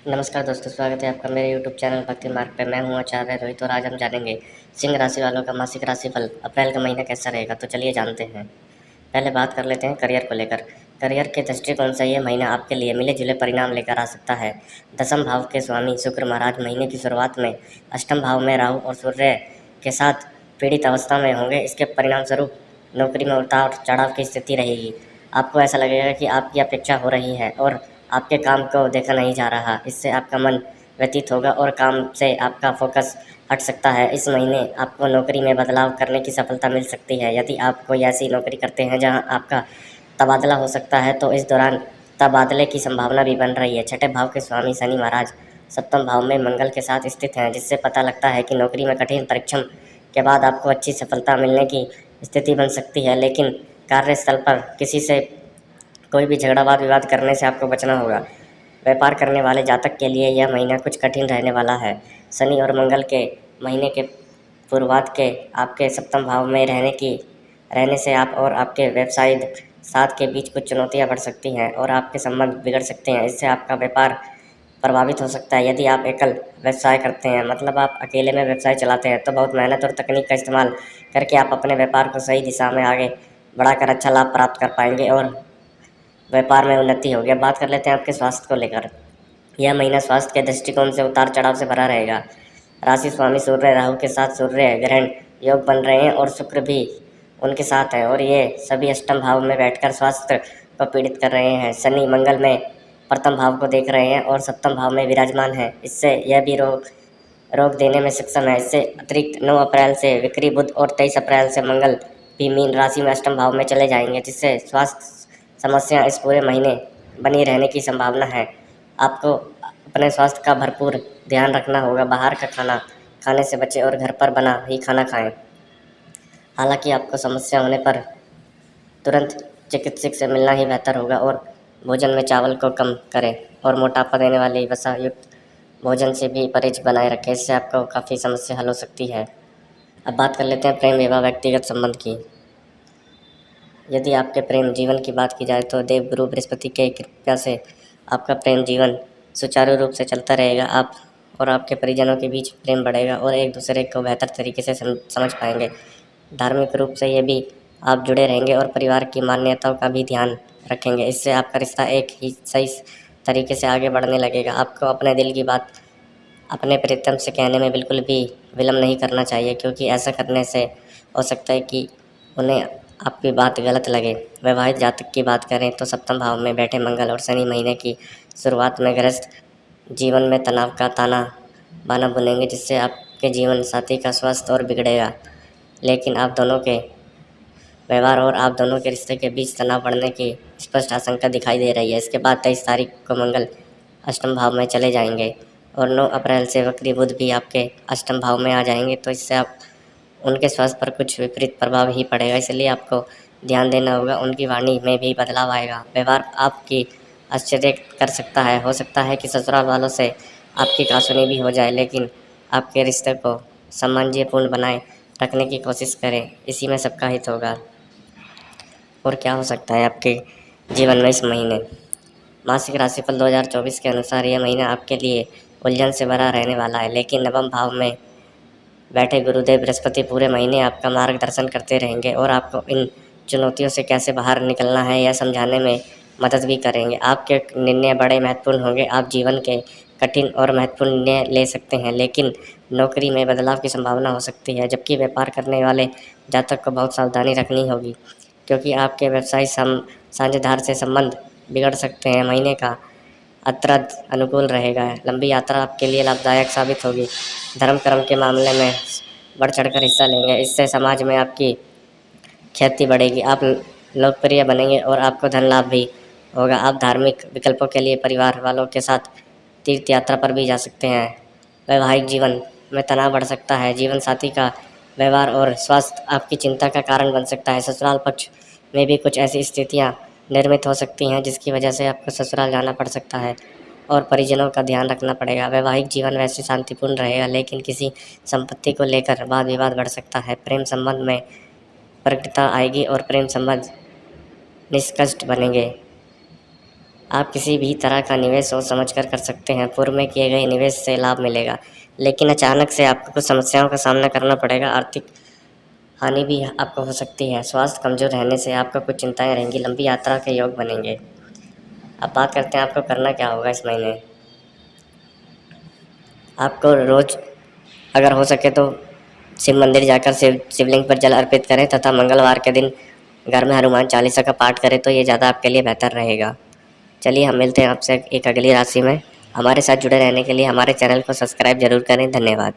नमस्कार दोस्तों, स्वागत है आपका मेरे यूट्यूब चैनल भक्ति मार्ग पे। मैं हूँ आचार्य रोहित और आज हम जानेंगे सिंह राशि वालों का मासिक राशिफल अप्रैल का महीना कैसा रहेगा। तो चलिए जानते हैं। पहले बात कर लेते हैं करियर को लेकर। करियर के दृष्टिकोण से यह महीना आपके लिए मिले जुले परिणाम लेकर आ सकता है। दसम भाव के स्वामी शुक्र महाराज महीने की शुरुआत में अष्टम भाव में राहु और सूर्य के साथ पीड़ित अवस्था में होंगे। इसके परिणाम स्वरूप नौकरी में उतार चढ़ाव की स्थिति रहेगी। आपको ऐसा लगेगा कि आपकी अपेक्षा हो रही है और आपके काम को देखा नहीं जा रहा। इससे आपका मन व्यतीत होगा और काम से आपका फोकस हट सकता है। इस महीने आपको नौकरी में बदलाव करने की सफलता मिल सकती है। यदि आप कोई ऐसी नौकरी करते हैं जहां आपका तबादला हो सकता है तो इस दौरान तबादले की संभावना भी बन रही है। छठे भाव के स्वामी शनि महाराज सप्तम भाव में मंगल के साथ स्थित हैं, जिससे पता लगता है कि नौकरी में कठिन परिश्रम के बाद आपको अच्छी सफलता मिलने की स्थिति बन सकती है। लेकिन कार्यस्थल पर किसी से कोई भी झगड़ा वाद विवाद करने से आपको बचना होगा। व्यापार करने वाले जातक के लिए यह महीना कुछ कठिन रहने वाला है। शनि और मंगल के महीने के पूर्वार्ध के आपके सप्तम भाव में रहने से आप और आपके व्यवसायिक साथ के बीच कुछ चुनौतियां बढ़ सकती हैं और आपके संबंध बिगड़ सकते हैं। इससे आपका व्यापार प्रभावित हो सकता है। यदि आप एकल व्यवसाय करते हैं, मतलब आप अकेले में व्यवसाय चलाते हैं, तो बहुत मेहनत और तकनीक का इस्तेमाल करके आप अपने व्यापार को सही दिशा में आगे बढ़ाकर अच्छा लाभ प्राप्त कर पाएंगे और व्यापार में उन्नति होगी। अब बात कर लेते हैं आपके स्वास्थ्य को लेकर। यह महीना स्वास्थ्य के दृष्टिकोण से उतार चढ़ाव से भरा रहेगा। राशि स्वामी सूर्य राहु के साथ सूर्य ग्रहण योग बन रहे हैं और शुक्र भी उनके साथ है और ये सभी अष्टम भाव में बैठकर स्वास्थ्य को पीड़ित कर रहे हैं। शनि मंगल में प्रथम भाव को देख रहे हैं और सप्तम भाव में विराजमान है। इससे यह भी रोग रोक देने में सक्षम है। इससे अतिरिक्त 9 अप्रैल से विक्री बुध और 23 अप्रैल से मंगल भी मीन राशि में अष्टम भाव में चले जाएंगे, जिससे स्वास्थ्य समस्या इस पूरे महीने बनी रहने की संभावना है। आपको अपने स्वास्थ्य का भरपूर ध्यान रखना होगा। बाहर का खाना खाने से बचें और घर पर बना ही खाना खाएं। हालांकि आपको समस्या होने पर तुरंत चिकित्सक से मिलना ही बेहतर होगा और भोजन में चावल को कम करें और मोटापा देने वाली वसा युक्त भोजन से भी परहेज बनाए रखें। इससे आपको काफ़ी समस्या हल हो सकती है। अब बात कर लेते हैं प्रेम विवाह व्यक्तिगत संबंध की। यदि आपके प्रेम जीवन की बात की जाए तो देव गुरु बृहस्पति के कृपा से आपका प्रेम जीवन सुचारू रूप से चलता रहेगा। आप और आपके परिजनों के बीच प्रेम बढ़ेगा और एक दूसरे को बेहतर तरीके से समझ पाएंगे। धार्मिक रूप से ये भी आप जुड़े रहेंगे और परिवार की मान्यताओं का भी ध्यान रखेंगे। इससे आपका रिश्ता एक ही सही तरीके से आगे बढ़ने लगेगा। आपको अपने दिल की बात अपने प्रीतम से कहने में बिल्कुल भी विलम्ब नहीं करना चाहिए, क्योंकि ऐसा करने से हो सकता है कि उन्हें आपकी बात गलत लगे। वैवाहिक जातक की बात करें तो सप्तम भाव में बैठे मंगल और शनि महीने की शुरुआत में ग्रस्त जीवन में तनाव का ताना बाना बुनेंगे, जिससे आपके जीवन साथी का स्वास्थ्य और बिगड़ेगा। लेकिन आप दोनों के रिश्ते के बीच तनाव बढ़ने की स्पष्ट आशंका दिखाई दे रही है। इसके बाद 23 तारीख को मंगल अष्टम भाव में चले जाएंगे और 9 अप्रैल से वक्री बुध भी आपके अष्टम भाव में आ जाएंगे, तो इससे आप उनके स्वास्थ्य पर कुछ विपरीत प्रभाव ही पड़ेगा। इसलिए आपको ध्यान देना होगा। उनकी वाणी में भी बदलाव आएगा। व्यवहार आपकी आश्चर्य कर सकता है। हो सकता है कि ससुराल वालों से आपकी कहासुनी भी हो जाए, लेकिन आपके रिश्ते को सामंजस्यपूर्ण बनाए रखने की कोशिश करें। इसी में सबका हित होगा। और क्या हो सकता है आपके जीवन में इस महीने। मासिक राशिफल 2024 के अनुसार यह महीना आपके लिए उलझन से भरा रहने वाला है, लेकिन नवम भाव में बैठे गुरुदेव बृहस्पति पूरे महीने आपका मार्गदर्शन करते रहेंगे और आपको इन चुनौतियों से कैसे बाहर निकलना है यह समझाने में मदद भी करेंगे। आपके निर्णय बड़े महत्वपूर्ण होंगे। आप जीवन के कठिन और महत्वपूर्ण निर्णय ले सकते हैं, लेकिन नौकरी में बदलाव की संभावना हो सकती है। जबकि व्यापार करने वाले जातक को बहुत सावधानी रखनी होगी, क्योंकि आपके व्यवसाय साझेदार से संबंध बिगड़ सकते हैं। महीने का अत्यंत अनुकूल रहेगा। लंबी यात्रा आपके लिए लाभदायक साबित होगी। धर्म कर्म के मामले में बढ़ चढ़कर हिस्सा लेंगे। इससे समाज में आपकी ख्याति बढ़ेगी। आप लोकप्रिय बनेंगे और आपको धन लाभ भी होगा। आप धार्मिक विकल्पों के लिए परिवार वालों के साथ तीर्थ यात्रा पर भी जा सकते हैं। वैवाहिक जीवन में तनाव बढ़ सकता है। जीवन साथी का व्यवहार और स्वास्थ्य आपकी चिंता का कारण बन सकता है। ससुराल पक्ष में भी कुछ ऐसी स्थितियां निर्मित हो सकती हैं जिसकी वजह से आपको ससुराल जाना पड़ सकता है और परिजनों का ध्यान रखना पड़ेगा। वैवाहिक जीवन वैसे शांतिपूर्ण रहेगा, लेकिन किसी संपत्ति को लेकर वाद विवाद बढ़ सकता है। प्रेम संबंध में प्रकटता आएगी और प्रेम संबंध निष्कष्ट बनेंगे। आप किसी भी तरह का निवेश सोच समझ कर सकते हैं। पूर्व में किए गए निवेश से लाभ मिलेगा, लेकिन अचानक से आपको कुछ समस्याओं का सामना करना पड़ेगा। आर्थिक हानि भी आपको हो सकती है। स्वास्थ्य कमजोर रहने से आपको कुछ चिंताएं रहेंगी। लंबी यात्रा के योग बनेंगे। अब बात करते हैं आपको करना क्या होगा इस महीने। आपको रोज अगर हो सके तो शिव मंदिर जाकर शिवलिंग पर जल अर्पित करें तथा मंगलवार के दिन घर में हनुमान चालीसा का पाठ करें तो ये ज़्यादा आपके लिए बेहतर रहेगा। चलिए हम मिलते हैं आपसे एक अगली राशि में। हमारे साथ जुड़े रहने के लिए हमारे चैनल को सब्सक्राइब जरूर करें। धन्यवाद।